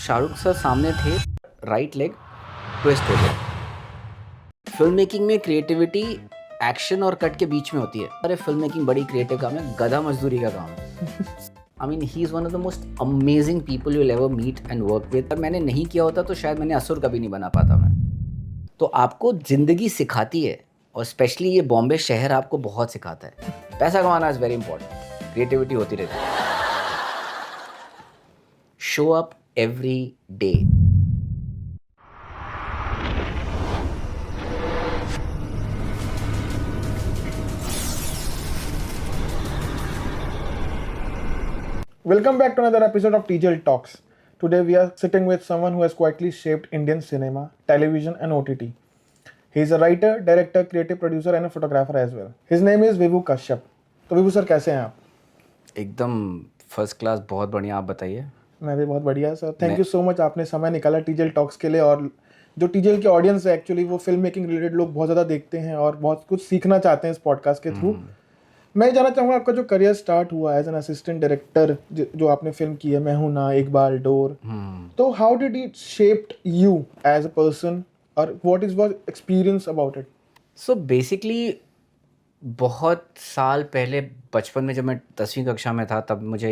Shahrukh sir सामने थे, right leg twist हो गया। फिल्म मेकिंग में क्रिएटिविटी एक्शन और कट के बीच में होती है। अरे फिल्म मेकिंग बड़ी क्रिएटिव काम है, गधा मजदूरी का काम है। I mean he is one of the most amazing people you will ever meet and work with. अगर मैंने नहीं किया होता तो शायद मैंने असुर कभी नहीं बना पाता मैं। तो आपको ज़िंदगी सिखाती है, और स्पेशली ये बॉम्बे शहर आपको बहुत सिखाता है। पैसा कमाना इज़ वेरी इंपॉर्टेंट, क्रिएटिविटी होती रहती है। Show up every day. Welcome back to another episode of TJL Talks. Today we are sitting with someone who has quietly shaped Indian cinema, television and OTT. He is a writer, director, creative producer and a photographer as well. His name is Vibhu Kashyap. तो विभू sir कैसे हैं आप? एकदम first class, बहुत बढ़िया। आप बताइए। मैं भी बहुत बढ़िया sir. Thank you so much, आपने समय निकाला टीजेल टॉक्स के लिए। और जो टीजेल की ऑडियंस है एक्चुअली वो फिल्म मेकिंग रिलेटेड लोग बहुत ज़्यादा देखते हैं और बहुत कुछ सीखना चाहते हैं इस पॉडकास्ट के थ्रू। मैं जानना चाहूँगा आपका जो करियर स्टार्ट हुआ एज एन असिस्टेंट डायरेक्टर, जो आपने फिल्म की है मैं हूं ना, एक बार डोर, तो how did it shaped you as a person और what is was experience about it? So basically बहुत साल पहले, बचपन में जब मैं 10वीं कक्षा में था, तब मुझे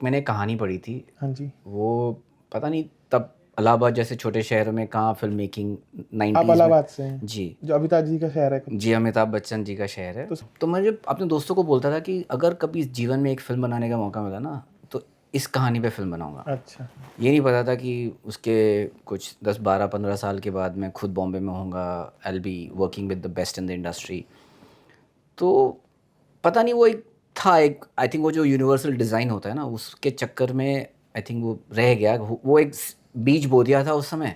मैंने एक कहानी पढ़ी थी। हाँ जी। वो पता नहीं तब इलाहाबाद जैसे छोटे शहरों में कहाँ फिल्म मेकिंग आप 90s इलाहाबाद में। से हैं? जी जो अमिताभ जी का शहर है। जी, अमिताभ बच्चन जी का शहर है। तो मैं जब अपने दोस्तों को बोलता था कि अगर कभी इस जीवन में एक फ़िल्म बनाने का मौका मिला ना, तो इस कहानी पे फ़िल्म बनाऊंगा। अच्छा। ये नहीं पता था कि उसके कुछ 10-12-15 साल के बाद मैं खुद बॉम्बे में होऊंगा। I will be working with the best in the industry. तो पता नहीं, वो एक था, एक आई थिंक वो जो यूनिवर्सल डिज़ाइन होता है ना, उसके चक्कर में आई थिंक वो रह गया। वो एक बीज बो दिया था उस समय।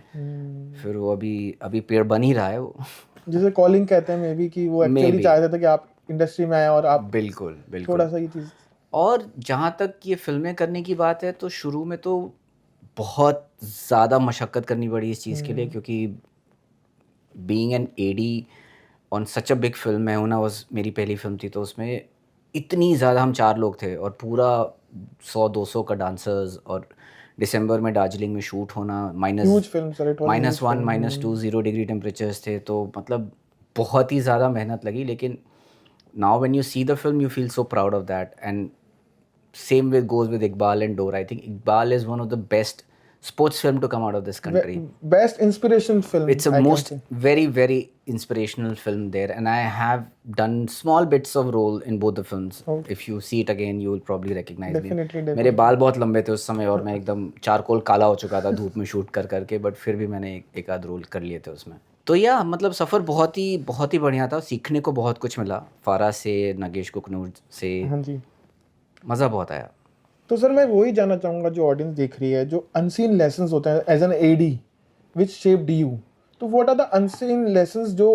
फिर वो अभी अभी पेड़ बन ही रहा है वो। जिसे कॉलिंग कहते हैं मे बी, कि वो एक्चुअली Maybe। चाहते थे कि आप इंडस्ट्री में आए और आप बिल्कुल थोड़ा बिल्कुल। सा ये चीज़। और जहाँ तक ये फिल्में करने की बात है, तो शुरू में तो बहुत ज़्यादा मशक्क़त करनी पड़ी इस चीज़ के लिए, क्योंकि being an AD on such a big film, मैं हूं ना, वाज मेरी पहली फिल्म थी। तो उसमें इतनी ज़्यादा, हम 4 लोग थे और पूरा 100-200 का डांसर्स, और दिसंबर में दार्जिलिंग में शूट होना, huge film sir, it was huge -1 -2 0 degree temperatures थे। तो मतलब बहुत ही ज़्यादा मेहनत लगी। लेकिन now when you see the film you feel so proud of that. And same with goes with Iqbal and Dora. I think Iqbal is one of the best sports film to come out of this country. Best inspiration film It's a I can most से। very inspirational film there, and I have done small bits of role in both the films. Okay. If you see it again, you will probably recognize me. Definitely. मेरे बाल बहुत लंबे थे उस समय और मैं एकदम चारकोल काला हो चुका था धूप में शूट कर करके, बट फिर भी मैंने एक आध रोल कर लिए थे उसमें। तो या मतलब सफ़र बहुत ही बढ़िया था। सीखने को बहुत कुछ मिला, फारा से, नगेश कुकनूर से। हाँ जी। मज़ा बहुत आया। तो सर मैं वही जानना चाहूँगा, जो ऑडियंस देख रही है, जो अनसीन लेसन्स होते हैं as an AD which shaped you, तो what are the unseen lessons जो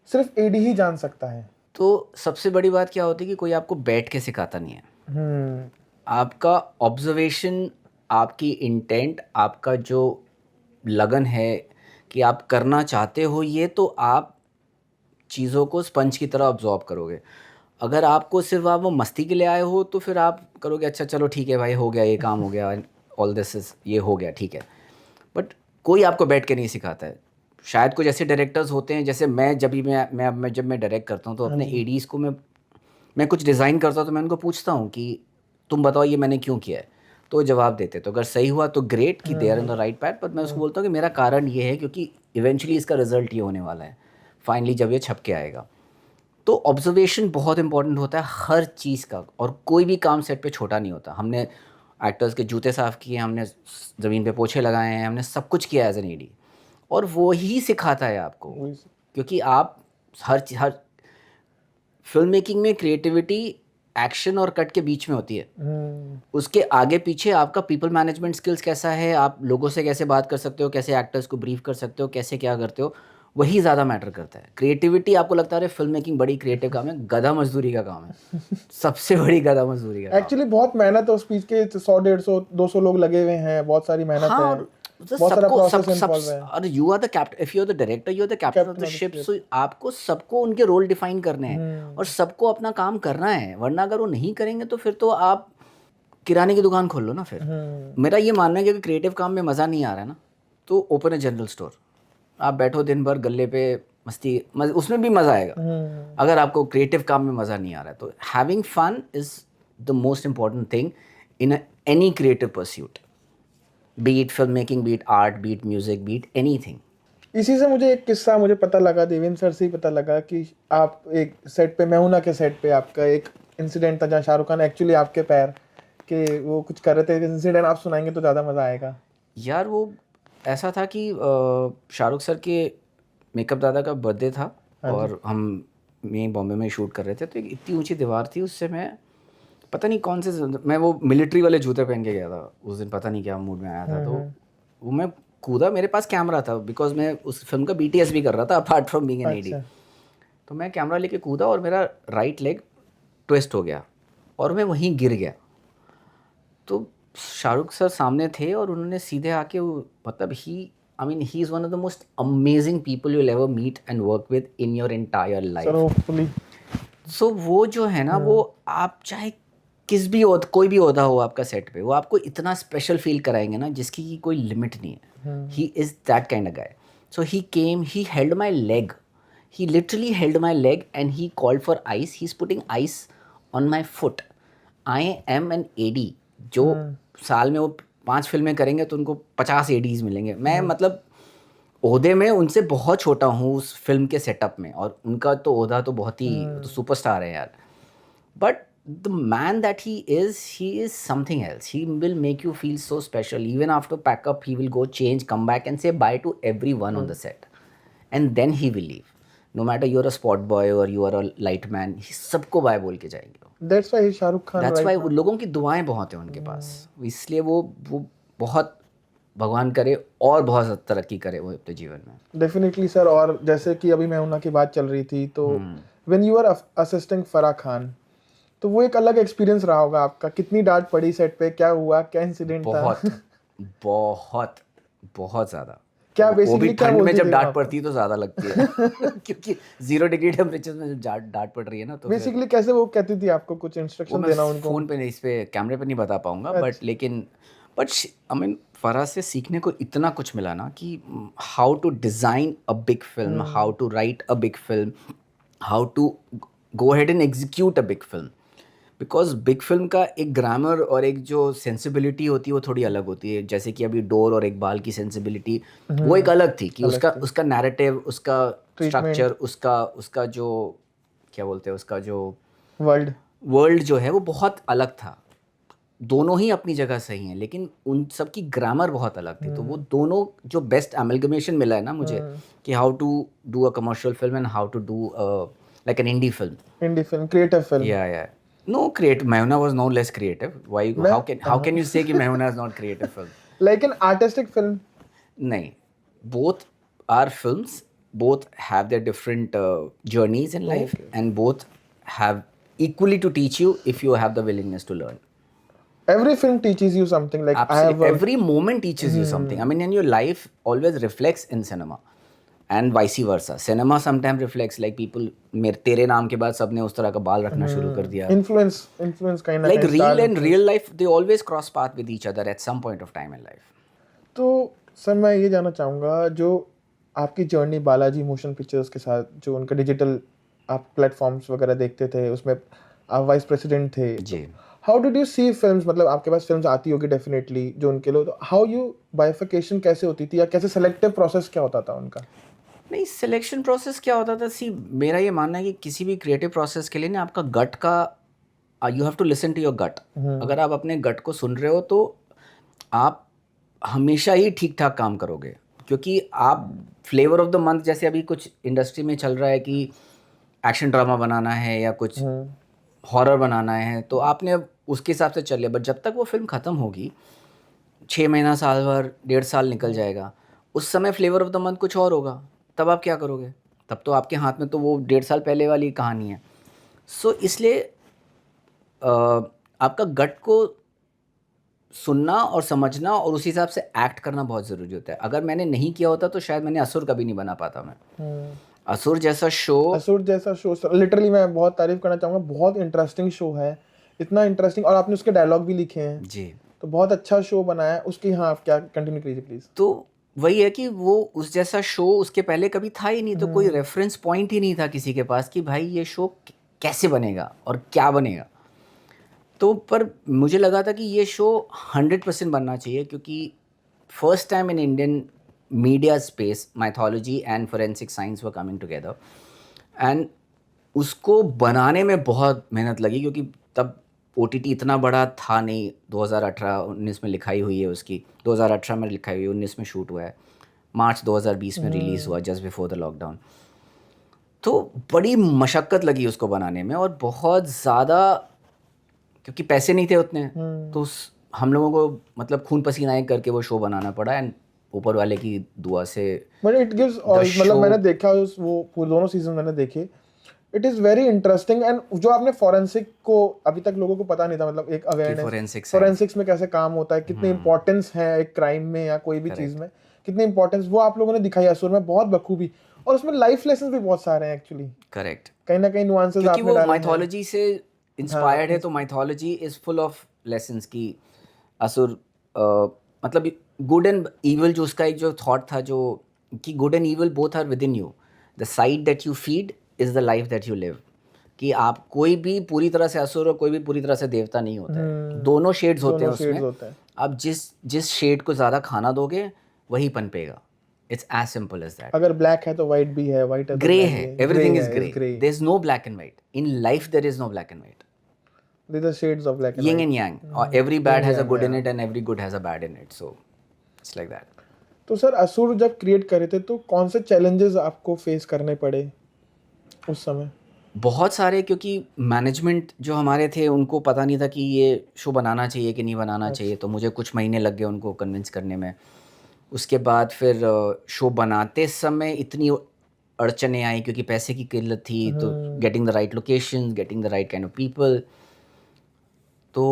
सिर्फ एडी ही जान सकता है? तो सबसे बड़ी बात क्या होती है कि कोई आपको बैठ के सिखाता नहीं है। आपका ऑब्जर्वेशन, आपकी इंटेंट, आपका जो लगन है कि आप करना चाहते हो ये, तो आप चीज़ों को स्पंज की तरह ऑब्जॉर्व करोगे। अगर आपको सिर्फ आप वो मस्ती के लिए आए हो, तो फिर आप करोगे अच्छा चलो ठीक है भाई, हो गया ये काम, हो गया, ऑल दिस इज़, ये हो गया ठीक है। बट कोई आपको बैठ के नहीं सिखाता है। शायद कुछ ऐसे डायरेक्टर्स होते हैं, जैसे मैं जब भी जब मैं डायरेक्ट करता हूँ, तो अपने एडीज़ को मैं कुछ डिज़ाइन करता हूँ, तो मैं उनको पूछता हूँ कि तुम बताओ ये मैंने क्यों किया है। तो वो जवाब देते, तो अगर सही हुआ तो ग्रेट कि they are in the right path. But मैं उसको बोलता हूँ कि मेरा कारण ये है क्योंकि इवेंचुअली इसका रिजल्ट ये होने वाला है फाइनली जब ये छप के आएगा। तो ऑब्जर्वेशन बहुत इंपॉर्टेंट होता है हर चीज़ का, और कोई भी काम सेट पे छोटा नहीं होता। हमने एक्टर्स के जूते साफ़ किए, हमने ज़मीन पे पोछे लगाए हैं, हमने सब कुछ किया एज एन एडी, और वो ही सिखाता है आपको। क्योंकि आप हर फिल्म मेकिंग में क्रिएटिविटी एक्शन और कट के बीच में होती है। उसके आगे पीछे आपका पीपल मैनेजमेंट स्किल्स कैसा है, आप लोगों से कैसे बात कर सकते हो, कैसे एक्टर्स को ब्रीफ कर सकते हो, कैसे क्या करते हो, वही ज़्यादा मैटर करता है। क्रिएटिविटी, आपको लगता है फिल्म मेकिंग बड़ी क्रिएटिव काम है, गधा मजदूरी का काम है। सबसे बड़ी गधा मजदूरी का काम। एक्चुअली बहुत मेहनत है उस पीछे के, 100 150 200 लोग लगे हुए हैं, बहुत सारी मेहनत हाँ, है, और बहुत सारा प्रोसेस इन्वॉल्व है। और you are the captain, if you are the director you are the captain of the ship. So आपको सबको उनके रोल डिफाइन करने हैं और सबको अपना काम करना है, वरना अगर वो नहीं करेंगे तो फिर तो आप किराने की दुकान खोल लो ना फिर। मेरा ये मानना है कि अगर क्रिएटिव काम में मज़ा नहीं आ रहा है ना, तो ओपन ए जनरल स्टोर। आप बैठो दिन भर गल्ले पे उसमें भी मज़ा आएगा। अगर आपको क्रिएटिव काम में मज़ा नहीं आ रहा है तो having fun is the most important thing in any creative pursuit, be it film making, be it art, be it music, be it anything. इसी से मुझे एक किस्सा मुझे पता लगा, देवेंद्र सर से ही पता लगा कि आप एक सेट पे, मैं हूं ना के सेट पे आपका एक इंसिडेंट था जहाँ शाहरुख खान एक्चुअली आपके पैर के वो कुछ कर रहे थे। इंसिडेंट आप सुनाएंगे तो ज़्यादा मज़ा आएगा। यार वो ऐसा था कि शाहरुख सर के मेकअप दादा का बर्थडे था और हम यहीं बॉम्बे में शूट कर रहे थे। तो एक इतनी ऊंची दीवार थी, उससे मैं पता नहीं कौन से, मैं वो मिलिट्री वाले जूते पहन के गया था उस दिन, पता नहीं क्या मूड में आया था। तो वो मैं कूदा, मेरे पास कैमरा था बिकॉज मैं उस फिल्म का BTS भी कर रहा था apart from being an AD. तो मैं कैमरा लेके कूदा और मेरा राइट लेग ट्विस्ट हो गया और मैं वहीं गिर गया। तो शाहरुख सर सामने थे और उन्होंने सीधे आके मतलब ही is one of the most amazing people you will ever meet and work with in your entire life. So वो जो है ना, वो आप चाहे कोई भी ओहदा हो आपका सेट पे, वो आपको इतना स्पेशल फील कराएंगे ना जिसकी कोई लिमिट नहीं है। He is that kind of guy. So he came, he held my leg, he literally held my leg and he called for ice. He's putting ice on my foot. I am an AD जो साल में वो 5 फिल्में करेंगे तो उनको 50 ADs मिलेंगे। मैं मतलब ओहदे में उनसे बहुत छोटा हूँ उस फिल्म के सेटअप में, और उनका तो ओहदा तो बहुत ही तो सुपरस्टार है यार। But the man that he is something else. He will make you feel so special. Even after pack up, he will go change, come back and say bye to everyone on the set. And then he will leave. No matter you're a spot boy or you are a light man, he सबको bye बोल के जाएंगे। That's why he's Shahrukh Khan. That's why लोगों की दुआएं बहुत हैं उनके पास, इसलिए वो बहुत, भगवान करे और बहुत तरक्की करे वो अपने जीवन में। Definitely sir. और जैसे कि अभी मैं उन्ना की बात चल रही थी, तो when you are assisting Farah Khan, तो वो एक अलग एक्सपीरियंस रहा होगा आपका। कितनी डांट पड़ी सेट पे, क्या हुआ, क्या इंसिडेंट था? बहुत बहुत ज़्यादा। क्या वो बेसिकली भी क्या ठंड में बोलते जब थे डांट वहाँ पे? पड़ती है तो ज़्यादा लगती है क्योंकि 0 डिग्री टेम्परेचर में जब डांट पड़ रही है ना, तो फिर बेसिकली कैसे वो कहती थी आपको कुछ वो इंस्ट्रक्शन मैं देना उनको? फ़ोन पे नहीं, इस पे कैमरे पे नहीं बता पाऊंगा, बट लेकिन फराह से सीखने को इतना कुछ मिला ना कि how to design a big film, how to write a big film, how to go ahead and execute a big film. Because big film का एक ग्रामर और एक जो सेंसिबिलिटी होती है वो थोड़ी अलग होती है। जैसे कि अभी डोर और इकबाल की सेंसिबिलिटी वो एक अलग थी कि उसका नैरेटिव, उसका स्ट्रक्चर, उसका जो क्या बोलते हैं, उसका जो वर्ल्ड जो है वो बहुत अलग था। दोनों ही अपनी जगह सही हैं, लेकिन उन सब की ग्रामर बहुत अलग थी। तो वो दोनों जो बेस्ट एमलगमेशन मिला है ना मुझे, कि how to do a commercial film and how to do like an indie film, creative film. या no, creative. Mehuna was no less creative. Why? How can you say कि Mehuna is not creative film? Like an artistic film? नहीं, both are films. Both have their different journeys in life, and both have equally to teach you if you have the willingness to learn. Every film teaches you something. Like Absolutely, every moment teaches you something. I mean, in your life always reflects in cinema. And वाइसी versa. Cinema sometime reflects like people, मेरे तेरे नाम के बाद सबने उस तरह का बाल रखना शुरू कर दिया। Influence kind of like real and real life, they always cross path with each other at some point of time in life. तो सर मैं ये जानना चाहूँगा, जो आपकी जर्नी बालाजी मोशन पिक्चर्स के साथ, जो उनका डिजिटल आप प्लेटफॉर्म्स वगैरह देखते थे, उसमें आप वाइस प्रेसिडेंट थे जी। How did you see films? मतलब आपके पास फिल्म्स आती होगी डेफिनेटली जो उनके लोग, तो हाउ यू बाइफिकेशन कैसे होती थी, या कैसे सेलेक्टिव प्रोसेस क्या होता था उनका? नहीं, सिलेक्शन प्रोसेस क्या होता था, मेरा ये मानना है कि किसी भी क्रिएटिव प्रोसेस के लिए ना आपका गट का, you have to listen to your gut. अगर आप अपने गट को सुन रहे हो तो आप हमेशा ही ठीक ठाक काम करोगे, क्योंकि आप फ्लेवर ऑफ द मंथ, जैसे अभी कुछ इंडस्ट्री में चल रहा है कि एक्शन ड्रामा बनाना है या कुछ हॉरर बनाना है, तो आपने उसके हिसाब से चल लिया। बट जब तक वो फिल्म ख़त्म होगी, 6 महीना, साल भर, 1.5 साल निकल जाएगा, उस समय फ्लेवर ऑफ द मंथ कुछ और होगा, तब आप क्या करोगे? तब तो आपके हाथ में तो वो 1.5 साल पहले वाली कहानी है। सो इसलिए आपका गट को सुनना और समझना और उसी हिसाब से एक्ट करना बहुत ज़रूरी होता है। अगर मैंने नहीं किया होता तो शायद मैंने असुर कभी नहीं बना पाता मैं। असुर जैसा शो लिटरली मैं बहुत तारीफ करना चाहूँगा, बहुत इंटरेस्टिंग शो है। इतना इंटरेस्टिंग, और आपने उसके डायलॉग भी लिखे हैं, जी। तो बहुत अच्छा शो बनाया है उसकी। हाँ, आप क्या कंटिन्यू कीजिए प्लीज। तो वही है कि वो उस जैसा शो उसके पहले कभी था ही नहीं, तो कोई रेफरेंस पॉइंट ही नहीं था किसी के पास कि भाई ये शो कैसे बनेगा और क्या बनेगा। तो पर मुझे लगा था कि ये शो 100% बनना चाहिए, क्योंकि first time in Indian media space mythology and forensic science were coming together, and उसको बनाने में बहुत मेहनत लगी, क्योंकि तब ओटीटी इतना बड़ा था नहीं। 2018-19 में लिखाई हुई है उसकी, 2018 में लिखाई हुई है, 19 में शूट हुआ है, मार्च 2020 में रिलीज़ हुआ, जस्ट बिफोर द लॉकडाउन। तो बड़ी मशक्क़त लगी उसको बनाने में, और बहुत ज़्यादा, क्योंकि पैसे नहीं थे उतने, तो हम लोगों को मतलब खून पसीना एक करके वो शो बनाना पड़ा, एंड ऊपर वाले की दुआ से बट इट गिव्स, मतलब मैंने देखा उस वो पूरे दोनों सीजन मैंने देखे, it is very interesting. And जो आपने फॉरेंसिक को अभी तक लोगों को पता नहीं था, मतलब एक अवेयरनेस फॉरेंसिक्स में कैसे काम होता है, कितनी इंपॉर्टेंस है एक क्राइम में या कोई भी चीज़ में, कितनी इंपॉर्टेंस वो आप लोगों ने दिखाई असुर में बहुत बखूबी। और उसमें लाइफ लेसन भी बहुत सारे हैं एक्चुअली, करेक्ट, कहीं ना कहीं नुआंसेस क्योंकि आपने वो डाले हैं। माइथोलॉजी से इंस्पायर्ड है, तो mythology is full of lessons की असुर, मतलब गुड एंड इविल, जो उसका एक जो थॉट था, जो कि good and evil both are within you, the side that you feed is the life that you live. कि आप कोई भी पूरी तरह से असुर और कोई भी पूरी तरह से देवता नहीं होता है, दोनों शेड्स होते हैं उसमें। आप जिस शेड को ज़्यादा खाना दोगे वही पनपेगा। It's as simple as that. अगर ब्लैक है तो वाइट भी है, वाइट है तो ग्रे ब्लैक है, भी है, एवरीथिंग इज है, grey, there is no black and white in life, there is no black and white, These are shades of black and yin white. and yang, or every bad Yin has a yang, good in yeah. it and every good has a bad in it, so it's like that. तो sir असुर जब create करे थे तो कौन से challenges आपको face करने पड़े उस समय? बहुत सारे, क्योंकि मैनेजमेंट जो हमारे थे उनको पता नहीं था कि ये शो बनाना चाहिए कि नहीं बनाना चाहिए, तो मुझे कुछ महीने लग गए उनको कन्विंस करने में। उसके बाद फिर शो बनाते समय इतनी अड़चने आई, क्योंकि पैसे की किल्लत थी, तो getting the right location, getting the right kind of people, तो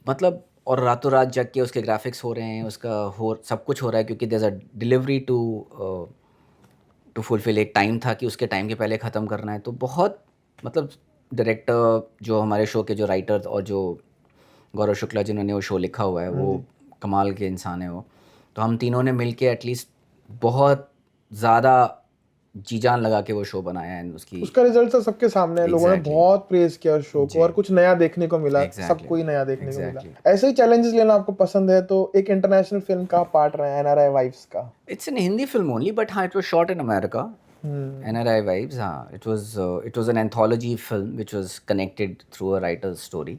मतलब, और रातों रात जग के उसके ग्राफिक्स हो रहे हैं, उसका हो सब कुछ हो रहा है, क्योंकि there is a delivery to fulfil. एक टाइम था कि उसके टाइम के पहले ख़त्म करना है, तो बहुत मतलब डायरेक्टर, जो हमारे शो के जो राइटर और जो गौरव शुक्ला जिन्होंने वो शो लिखा हुआ है, वो कमाल के इंसान है वो। तो हम तीनों ने मिल के एटलीस्ट बहुत ज़्यादा जी जान लगा के वो शो बनाया है, उसकी उसका रिजल्ट तो सबके सामने है, लोगों ने Exactly. बहुत प्रेज किया उस शो को, और कुछ नया देखने को मिला, Exactly. सबको ही नया देखने को Exactly. मिला। ऐसे ही चैलेंजेस लेना आपको पसंद है, तो एक इंटरनेशनल फिल्म का पार्ट रहा है एनआरआई वाइब्स का। It's an Hindi film only, but हाँ, it was shot in America. NRI Vibes, हाँ, it was an anthology film which was connected through a writer's story.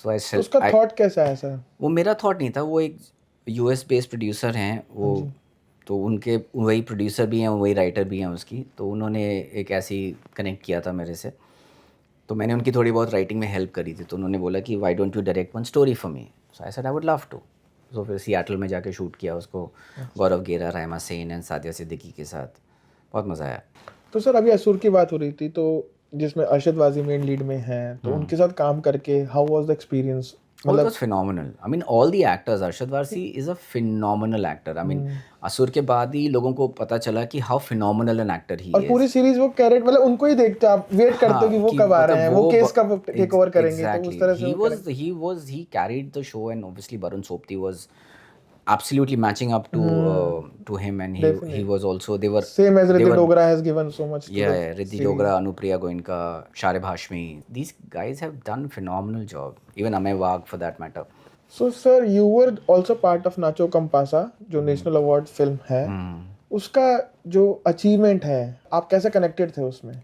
So I तो said, उसका thought कैसा है sir? वो मेरा thought नहीं था, वो एक US बेस्ड प्रोड्यूसर हैं वो, तो उनके वही प्रोड्यूसर भी हैं, वही राइटर भी हैं उसकी, तो उन्होंने एक ऐसी कनेक्ट किया था मेरे से, तो मैंने उनकी थोड़ी बहुत राइटिंग में हेल्प करी थी, तो उन्होंने बोला कि why don't you direct one story for me. So I said I would love to. तो फिर सियाटल में जाके शूट किया उसको, गौरव गेरा, रहमा सेन एंड सादिया सिद्दीकी के साथ, बहुत मज़ा आया। तो सर अभी असुर की बात हो रही थी, तो जिसमें अरशद वाजी मेन लीड में हैं, तो उनके साथ काम करके how was the experience? It was phenomenal. I mean, all the actors. Arshad Varsi is a phenomenal actor. I mean, असुर के बाद ही लोगों को पता चला कि how phenomenal an actor he और is. पूरी सीरीज वो कैरेक्टर, मतलब उनको ही देखते आप, वेट करते हो कि वो कब आ रहे हैं, वो केस कब टेक ओवर करेंगे, तो उस तरह से he carried the show, and obviously Barun Sobti was absolutely matching up to him, and he was also, they were same as Riddhi Dogra has given so much to yeah, Riddhi Dogra, Anupriya Goenka, Sharib Hashmi, these guys have done phenomenal job, even Amay Wagh for that matter. So sir, you were also part of Nacho Campasa, जो national award film है, उसका जो achievement है, आप कैसे connected थे उसमें?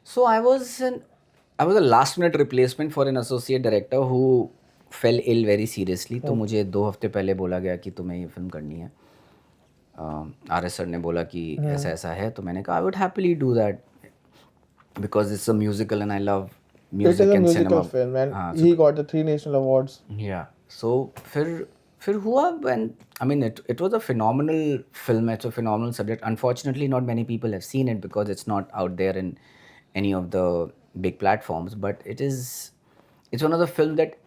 So I was a last minute replacement for an associate director who fell ill very seriously. तो मुझे 2 हफ्ते पहले बोला गया कि तुम्हें ये फिल्म करनी है। RS सर ने बोला कि ऐसा ऐसा है, तो मैंने कहा I would happily do that because it's a musical and I love music It is a and musical cinema. film and he got the 3 national awards. Yeah. So फिर हुआ, when I mean it was a phenomenal film. It's a phenomenal subject. Unfortunately, not many people have seen it because it's not out there in any of the big platforms. But it's one of the films that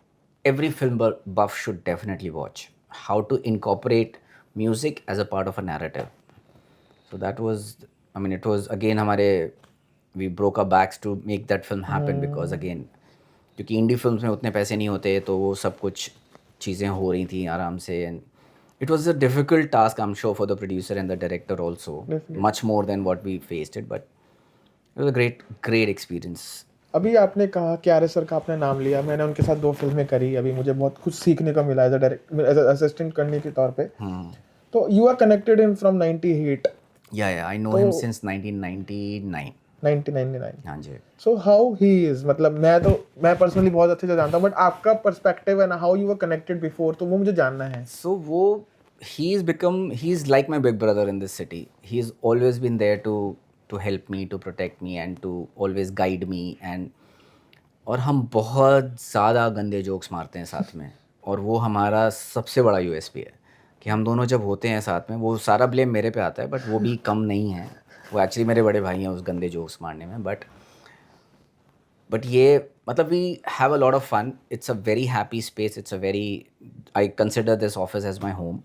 every film buff should definitely watch. How to incorporate music as a part of a narrative. So that was, I mean, it was again we broke our backs to make that film happen, because again, क्योंकि इंडी films में उतने पैसे नहीं होते, तो वो सब कुछ चीज़ें हो रही थी आराम से. And it was a difficult task, I am sure, for the producer and the director also, Definitely. Much more than what we faced it, but it was a great great experience. अभी आपने कहा कि are sir का आपने नाम लिया, मैंने उनके साथ 2 फिल्में करी, अभी मुझे बहुत कुछ सीखने को मिला एज अ असिस्टेंट करने के तौर पे. तो you are connected in from 98. या आई नो तो हिम सिंस 1999. 1999. हाँ जी. सो हाउ ही इज, मतलब मैं पर्सनली बहुत अच्छे से जानता हूँ, बट आपका पर्सपेक्टिव है ना, how you were connected before, तो वो मुझे जानना है. So वो he's like my big brother in this city. He's always been there to help me, to protect me and to always guide me. And और हम बहुत ज़्यादा गंदे जोक्स मारते हैं साथ में, और वो हमारा सबसे बड़ा यूएसपी है कि हम दोनों जब होते हैं साथ में, वो सारा ब्लेम मेरे पे आता है, बट वो भी कम नहीं है. वो एक्चुअली मेरे बड़े भाई हैं उस गंदे जोक्स मारने में. बट ये मतलब we have a lot of fun. It's a very happy space. It's a very, I consider this office as my home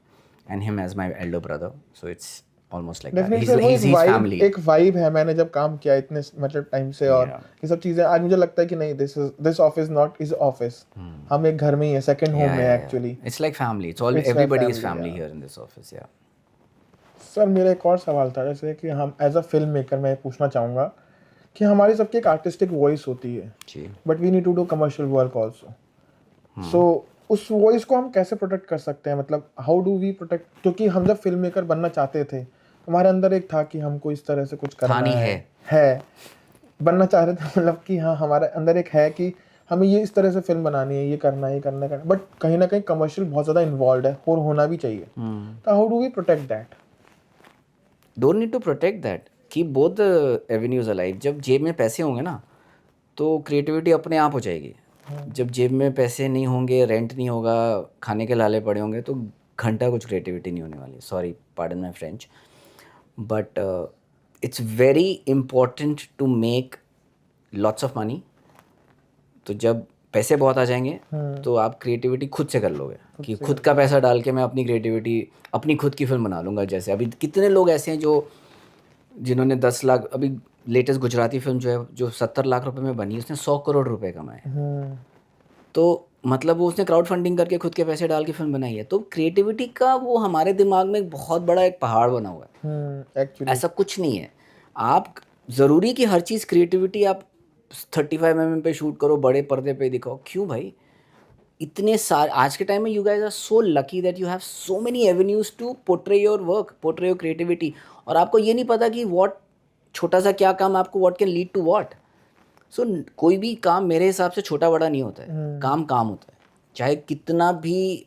and him as my elder brother. So it's almost like that. Definitely वो He's his family. एक vibe है. मैंने जब काम किया इतने मतलब time से, और Yeah. ये सब चीजें, आज मुझे लगता है कि नहीं, this office not is office. हम एक घर में ही है, सेकंड होम में actually. It's like family. It's all, It's like everybody is family, family yeah. here in this office. Yeah. Sir मेरा एक और सवाल था, जैसे कि हम एज अ फिल्म मेकर मैं पूछना चाहूँगा कि हमारी सबकी एक आर्टिस्टिक वॉइस होती है, जी. But we need to do commercial work also. So उस वॉइस को हम कैसे प्रोटेक्ट कर सकते हैं, मतलब हाउ डू वी प्रोटेक्ट, क्योंकि हम जब फिल्म मेकर बनना चाहते थे, हमारे अंदर एक था कि हमको इस तरह से कुछ करना था नहीं है बनना चाह रहे थे, मतलब कि हाँ हमारे अंदर एक है कि हमें ये इस तरह से फिल्म बनानी है, ये करना है, बट कहीं ना कहीं कमर्शियल बहुत ज़्यादा इन्वॉल्व है और होना भी चाहिए. तो how do we protect that? Don't need to protect that. Keep both the avenues alive. जब जेब में पैसे होंगे ना, तो क्रिएटिविटी अपने आप हो जाएगी. जब जेब में पैसे नहीं होंगे, रेंट नहीं होगा, खाने के लाले पड़े होंगे, तो घंटा कुछ क्रिएटिविटी नहीं होने वाली. Sorry, pardon my French, but it's very important to make lots of money. तो जब पैसे बहुत आ जाएंगे, तो आप क्रिएटिविटी खुद से कर लोगे कि खुद का पैसा डाल के मैं अपनी क्रिएटिविटी, अपनी खुद की फिल्म बना लूँगा. जैसे अभी कितने लोग ऐसे हैं जिन्होंने 10 लाख, अभी लेटेस्ट गुजराती फिल्म जो है, जो 70 लाख रुपए में बनी, उसने 100 करोड़ रुपए कमाए. तो मतलब वो उसने क्राउड फंडिंग करके खुद के पैसे डाल के फिल्म बनाई है. तो क्रिएटिविटी का वो हमारे दिमाग में एक बहुत बड़ा एक पहाड़ बना हुआ है. एक्चुअली ऐसा कुछ नहीं है. आप ज़रूरी कि हर चीज़ क्रिएटिविटी आप 35 mm पे शूट करो, बड़े पर्दे पे दिखाओ, क्यों भाई? इतने सारे आज के टाइम में, you guys are so lucky that you have so many avenues to portray your work, portray your creativity. और आपको ये नहीं पता कि व्हाट, छोटा सा क्या काम आपको what can lead to what. So कोई भी काम मेरे हिसाब से छोटा बड़ा नहीं होता है. काम काम होता है, चाहे कितना भी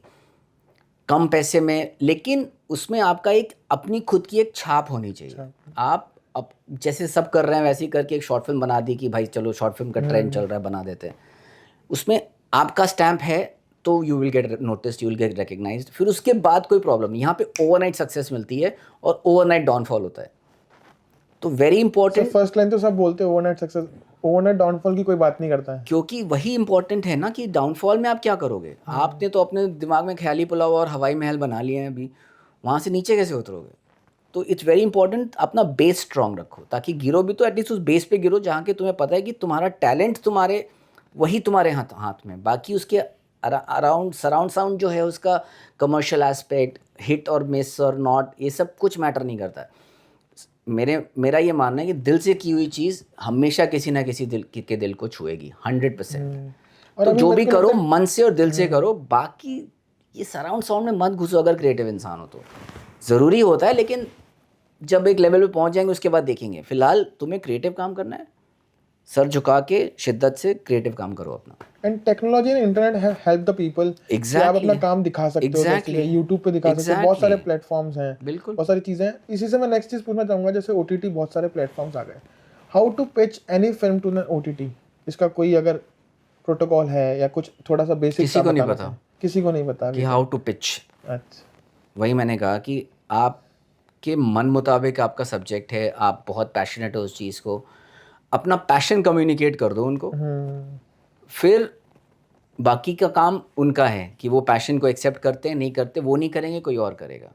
कम पैसे में, लेकिन उसमें आपका एक अपनी खुद की एक छाप होनी चाहिए. आप अब जैसे सब कर रहे हैं वैसे ही करके एक शॉर्ट फिल्म बना दी कि भाई चलो शॉर्ट फिल्म का ट्रेंड चल रहा है, बना देते हैं. उसमें आपका स्टैम्प है तो you will get noticed, you will get recognised. फिर उसके बाद कोई प्रॉब्लम नहीं. यहाँ पे ओवरनाइट सक्सेस मिलती है और ओवरनाइट डाउनफॉल होता है. तो वेरी इंपॉर्टेंट. फर्स्ट लाइन तो सब बोलते हैं ओवरनाइट सक्सेस, ओवरनाइट डाउनफॉल की कोई बात नहीं करता है. क्योंकि वही इंपॉर्टेंट है ना कि डाउनफॉल में आप क्या करोगे. आपने तो अपने दिमाग में ख्याली पुलाव और हवाई महल बना लिए हैं, अभी वहाँ से नीचे कैसे उतरोगे. तो इट्स वेरी इंपॉर्टेंट अपना बेस स्ट्रांग रखो, ताकि गिरो भी तो एटलीस्ट उस बेस पे गिरो जहाँ के तुम्हें पता है कि तुम्हारा टैलेंट तुम्हारे हाथ में. बाकी उसके अराउंड सराउंड साउंड जो है, उसका कमर्शियल एस्पेक्ट, हिट और मिस और नॉट, ये सब कुछ मैटर नहीं करता. मेरा ये मानना है कि दिल से की हुई चीज़ हमेशा किसी ना किसी के दिल को छुएगी 100%. तो जो भी करो मन से और दिल से करो. बाकी ये सराउंड साउंड में मत घुसो अगर क्रिएटिव इंसान हो तो. ज़रूरी होता है, लेकिन जब एक लेवल पे पहुंच जाएंगे उसके बाद देखेंगे. फिलहाल तुम्हें क्रिएटिव काम करना है, सर झुका के शिद्दत से क्रिएटिव काम करो अपना. And technology and internet help the people. आप अपना काम दिखा सकते हो, जैसे यूट्यूब पे दिखा सकते हो, बहुत सारे प्लेटफॉर्म्स हैं, बिल्कुल बहुत सारी चीज़ें हैं. इसी से मैं नेक्स्ट चीज़ पूछना चाहूँगा, जैसे OTT बहुत सारे प्लेटफॉर्म्स आ गए, how to pitch any film to an OTT? इसका कोई अगर प्रोटोकॉल है या कुछ थोड़ा सा बेसिक? किसी को नहीं पता. किसी को नहीं पता कि हाउ टू पिच. अच्छा, वही मैंने कहा कि आपके मन मुताबिक आपका सब्जेक्ट है, आप बहुत पैशनेट हो उस चीज़ को, अपना पैशन कम्युनिकेट कर दो उनको. फिर बाकी का काम उनका है कि वो पैशन को एक्सेप्ट करते हैं नहीं करते, वो नहीं करेंगे, कोई और करेगा.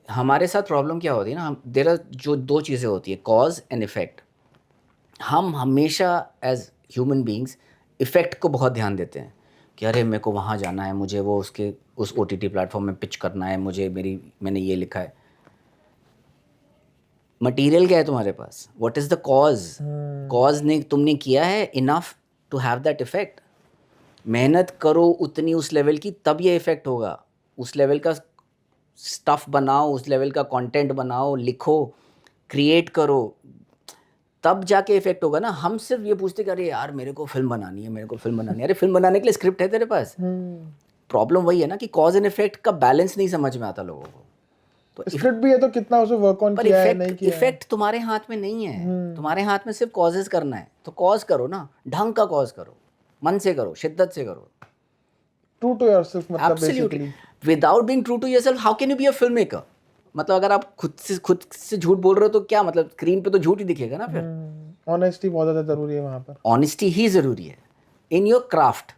हमारे साथ प्रॉब्लम क्या होती है ना, देयर आर जो 2 चीज़ें होती है, कॉज एंड इफ़ेक्ट. हम हमेशा एज ह्यूमन बींग्स इफ़ेक्ट को बहुत ध्यान देते हैं कि अरे मेरे को वहाँ जाना है, मुझे वो उसके उस OTT प्लेटफॉर्म में पिच करना है, मैंने ये लिखा है। मटेरियल क्या है तुम्हारे पास? What is the cause? Cause ने तुमने किया है enough to have that effect? मेहनत करो उतनी उस लेवल की, तब ये इफेक्ट होगा। उस लेवल का स्टफ बनाओ, उस लेवल का कंटेंट बनाओ, लिखो, क्रिएट करो, तब जाके इफेक्ट होगा ना। हम सिर्फ ये पूछते कि अरे यार मेरे को फिल्म बनानी है, मेरे को फिल्म बनानी है। अरे फिल्म बनाने के लिए स्क्रिप्ट है तेरे पास। प्रॉब्लम वही है ना कि कॉज एंड इफेक्ट का बैलेंस नहीं समझ में आता लोगों को। तो स्क्रिप्ट भी है तो कितना उसे वर्क ऑन किया है, नहीं किया है। इफेक्ट तुम्हारे हाथ में नहीं है, तुम्हारे हाथ में सिर्फ कॉजेस करना है। तो कॉज करो ना, ढंग का कॉज करो, मन से करो, शिद्दत से करो, ट्रू टू योरसेल्फ। मतलब absolutely basically without being true to yourself how can you be a film maker? मतलब अगर आप खुद से झूठ बोल रहे हो तो क्या मतलब, स्क्रीन पे तो झूठ ही दिखेगा ना फिर। ऑनेस्टी बहुत ज़्यादा ज़रूरी है वहाँ पर। ऑनेस्टी ही ज़रूरी है इन योर क्राफ्ट।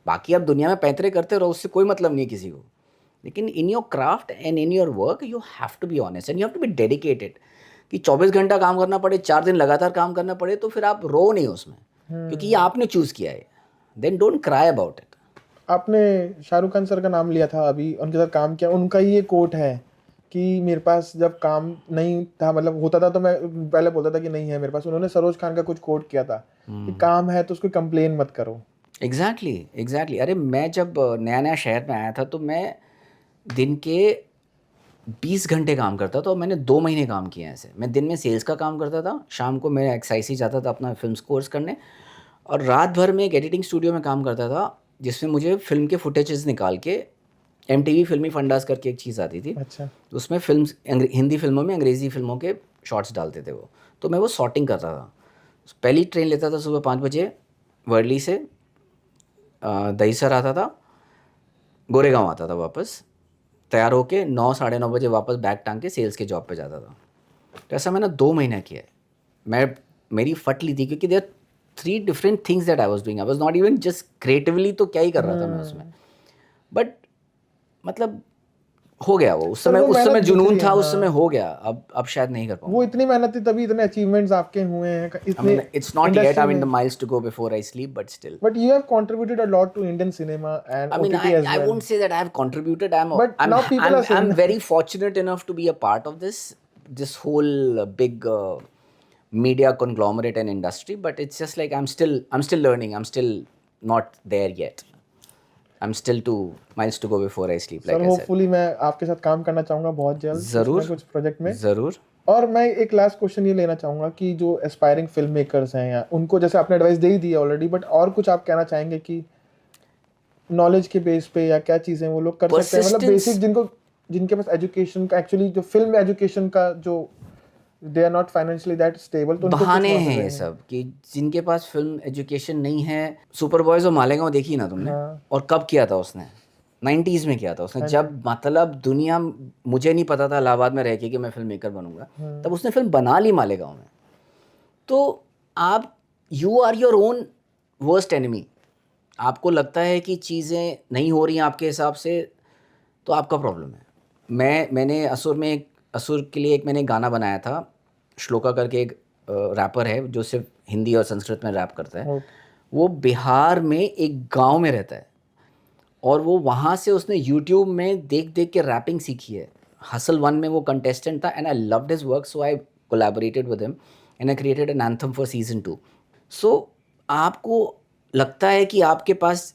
बाकी आप दुनिया में पैंतरे करते रहो, उससे कोई मतलब नहीं है किसी को, लेकिन in your craft and in your work you have to be honest and you have to be dedicated. कि 24 घंटा काम करना पड़े, 4 दिन लगातार काम करना पड़े, तो फिर आप रो नहीं उसमें, क्योंकि ये आपने चूज़ किया है। Then don't cry about it. आपने शाहरुख खान सर का नाम लिया था अभी, उनके साथ काम किया। उनका ये कोट है कि मेरे पास जब काम नहीं था, मतलब होता था तो मैं पहले बोलता था कि नहीं है मेरे पास। उन्होंने सरोज खान का कुछ कोट किया था कि काम है तो उसको कंप्लेन मत करो। एग्जैक्टली। अरे मैं जब नया नया शहर में आया था तो मैं दिन के 20 घंटे काम करता था, और मैंने 2 महीने काम किए हैं ऐसे। मैं दिन में सेल्स का काम करता था, शाम को मैं एक्साइज जाता था अपना फिल्म कोर्स करने, और रात भर में एक एडिटिंग स्टूडियो में काम करता था जिसमें मुझे फिल्म के फुटेजेस निकाल के, MTV फिल्मी फंडास करके एक चीज़ आती थी। अच्छा। उसमें हिंदी फिल्मों में अंग्रेज़ी फिल्मों के शॉर्ट्स डालते थे वो, तो मैं वो सॉर्टिंग करता था। पहली ट्रेन लेता था सुबह 5 बजे वर्ली से, दहीसर आता था, गोरेगांव आता था वापस, तैयार होके 9 साढ़े 9 बजे वापस बैग टांग के सेल्स के जॉब पे जाता था। तो ऐसा मैंने 2 महीना किया है। मेरी फट ली थी, क्योंकि there 3 different things that I was doing. I was not even just creatively, तो क्या ही कर रहा था मैं उसमें, बट मतलब हो गया वो। उस समय जुनून था, उस समय हो गया। अब शायद नहीं कर पाऊंगा। वो इतनी मेहनत थी तभी इतने अचीवमेंट्स आपके हुए हैं। I mean, it's not yet. I mean, the miles to go before I sleep, but still. But you have contributed a lot to Indian cinema and I mean, OTT as I well. won't say that I have contributed. But now people are saying I'm very fortunate enough to be a part of this whole big media conglomerate and industry. But it's just like I'm still learning. I'm still not there yet. I'm still 2 miles to go before I sleep. Like I said. Hopefully मैं आपके साथ काम करना चाहूँगा बहुत जल्द। ज़रूर। कुछ प्रोजेक्ट में ज़रूर। और मैं एक लास्ट क्वेश्चन ये लेना चाहूँगा कि जो एस्पायरिंग फिल्म मेकर्स हैं, या उनको जैसे आपने एडवाइस दे ही दी है ऑलरेडी, बट और कुछ आप कहना चाहेंगे कि नॉलेज के बेस पे या क्या चीज़ें वो लोग कर सकते हैं? मतलब बेसिक जिनके पास एजुकेशन का, एक्चुअली जो फिल्म एजुकेशन का जो they are not financially that stable, तो बहाने हैं ये सब कि जिनके पास फिल्म एजुकेशन नहीं है। सुपर बॉयज और मालेगांव देखी ना तुमने? और कब किया था उसने? 90s में किया था उसने, जब मतलब दुनिया, मुझे नहीं पता था इलाहाबाद में रह के कि मैं फिल्म मेकर बनूंगा, तब उसने फिल्म बना ली मालेगांव में। तो आप you are your own worst enemy. आपको लगता है कि चीज़ें नहीं हो रही हैं आपके हिसाब से, तो आपका प्रॉब्लम है। मैंने असुर के लिए एक मैंने गाना बनाया था। श्लोका करके एक रैपर है जो सिर्फ हिंदी और संस्कृत में रैप करता है। वो बिहार में एक गांव में रहता है, और वो वहाँ से उसने यूट्यूब में देख देख के रैपिंग सीखी है। हसल 1 में वो कंटेस्टेंट था, and I loved his work, so I collaborated with him and I created an anthem for season 2। सो आपको लगता है कि आपके पास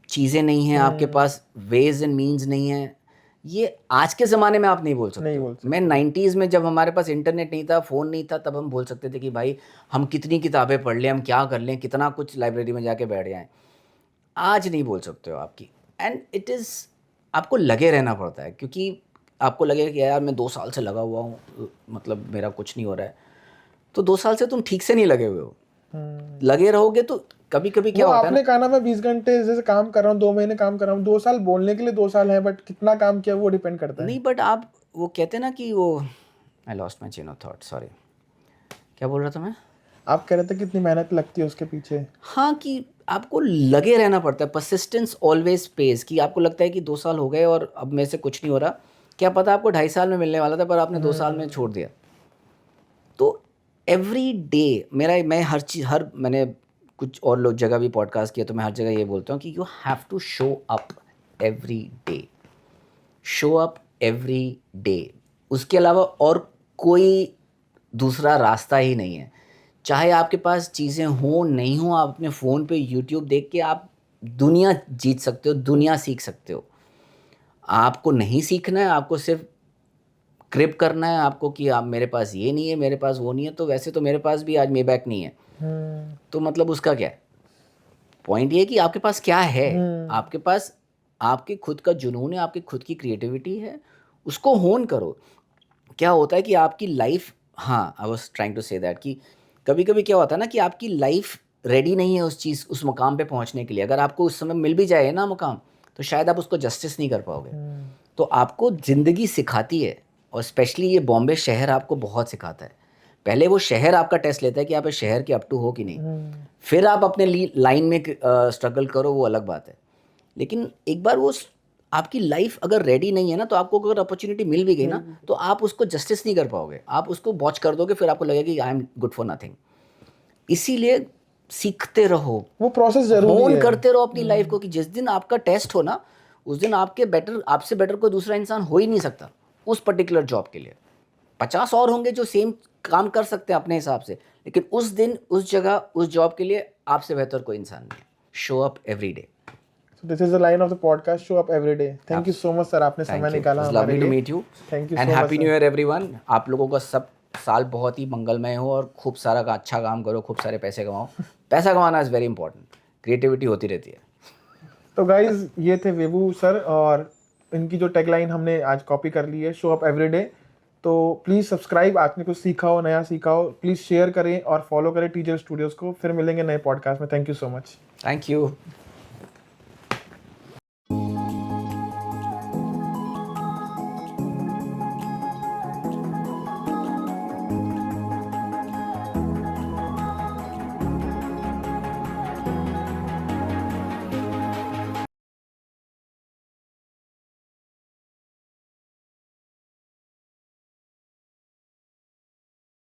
चीज़ें नहीं हैं, आपके पास वेज एंड मीन्स नहीं हैं, ये आज के ज़माने में आप नहीं बोल सकते। मैं 90s में जब हमारे पास इंटरनेट नहीं था, फ़ोन नहीं था, तब हम बोल सकते थे कि भाई हम कितनी किताबें पढ़ लें, हम क्या कर लें, कितना कुछ लाइब्रेरी में जाके बैठ जाएं। आज नहीं बोल सकते हो आपकी, एंड इट इज़, आपको लगे रहना पड़ता है, क्योंकि आपको लगेगा कि यार मैं 2 साल से लगा हुआ हूँ, मतलब मेरा कुछ नहीं हो रहा है। तो 2 साल से तुम ठीक से नहीं लगे हुए हो। लगे रहोगे तो कभी कभी क्या होता है, आपने कहा ना मैं 20 घंटे जैसे काम कर रहा हूँ, 2 महीने काम कर रहा हूँ, 2 साल बोलने के लिए 2 साल है, बट कितना काम किया वो डिपेंड करता है। नहीं, बट आप वो कहते हैं ना कि वो, I lost my chain of thought, sorry, क्या बोल रहा था मैं? आप कह रहे थे कितनी मेहनत लगती है उसके पीछे। हाँ, कि आपको लगे रहना पड़ता है। Persistence always page. कि आपको लगता है कि 2 साल हो गए और अब मेरे से कुछ नहीं हो रहा, क्या पता आपको 2.5 साल में मिलने वाला था, पर आपने 2 साल में छोड़ दिया। तो एवरी डे मैंने कुछ और लोग जगह भी पॉडकास्ट किया तो मैं हर जगह ये बोलता हूँ कि you have to show up every day, show up every day. उसके अलावा और कोई दूसरा रास्ता ही नहीं है। चाहे आपके पास चीज़ें हों नहीं हों, आप अपने फ़ोन पे यूट्यूब देख के आप दुनिया जीत सकते हो, दुनिया सीख सकते हो। आपको नहीं सीखना है, आपको सिर्फ क्रिप करना है आपको कि आप मेरे पास ये नहीं है, मेरे पास वो नहीं है। तो वैसे तो मेरे पास भी आज मेबैक नहीं है, तो मतलब उसका क्या है? पॉइंट ये है कि आपके पास क्या है। आपके पास आपके खुद का जुनून है, आपकी खुद की क्रिएटिविटी है, उसको होन करो। क्या होता है कि आपकी लाइफ, हाँ, I was trying to say that कि कभी कभी क्या होता है ना कि आपकी लाइफ रेडी नहीं है उस चीज़, उस मुकाम पे पहुंचने के लिए। अगर आपको उस समय मिल भी जाए ना मुकाम, तो शायद आप उसको जस्टिस नहीं कर पाओगे। तो आपको ज़िंदगी सिखाती है, और स्पेशली ये बॉम्बे शहर आपको बहुत सिखाता है। पहले वो शहर आपका टेस्ट लेता है कि आप इस शहर के अप टू हो कि नहीं, फिर आप अपने लाइन में स्ट्रगल करो, वो अलग बात है। लेकिन एक बार वो आपकी लाइफ अगर रेडी नहीं है ना, तो आपको अगर अपॉर्चुनिटी मिल भी गई ना, तो आप उसको जस्टिस नहीं कर पाओगे, आप उसको बॉच कर दोगे, फिर आपको लगेगा कि I am good for nothing. इसीलिए सीखते रहो, वो प्रोसेस जरूरी होन है। करते रहो अपनी लाइफ को, कि जिस दिन आपका टेस्ट हो ना, उस दिन आपसे बेटर कोई दूसरा इंसान हो ही नहीं सकता उस पर्टिकुलर जॉब के लिए। 50 और होंगे जो सेम काम कर सकते हैं अपने हिसाब से, लेकिन उस दिन, उस जगह, उस जॉब के लिए आपसे बेहतर कोई इंसान नहीं है। Show up every day. So this is the line of the podcast, show up every day. Thank you so much sir, आपने समय निकाला हमारे लवली लिए। To meet you Thank you and so much happy new sir. Year everyone. आप लोगों का सब साल बहुत ही मंगलमय हो, और खूब सारा का अच्छा काम करो, खूब सारे पैसे कमाओ। पैसा कमाना इज़ वेरी इंपॉर्टेंट, क्रिएटिविटी होती रहती है। तो गाइज ये थे वेबू सर, और इनकी जो टैगलाइन हमने आज कॉपी कर ली है, शो अप एवरी डे। तो प्लीज़ सब्सक्राइब, आपने कुछ सीखा हो, नया सीखा हो, प्लीज़ शेयर करें और फॉलो करें टीजल स्टूडियोज़ को। फिर मिलेंगे नए पॉडकास्ट में। Thank you so much. Thank you.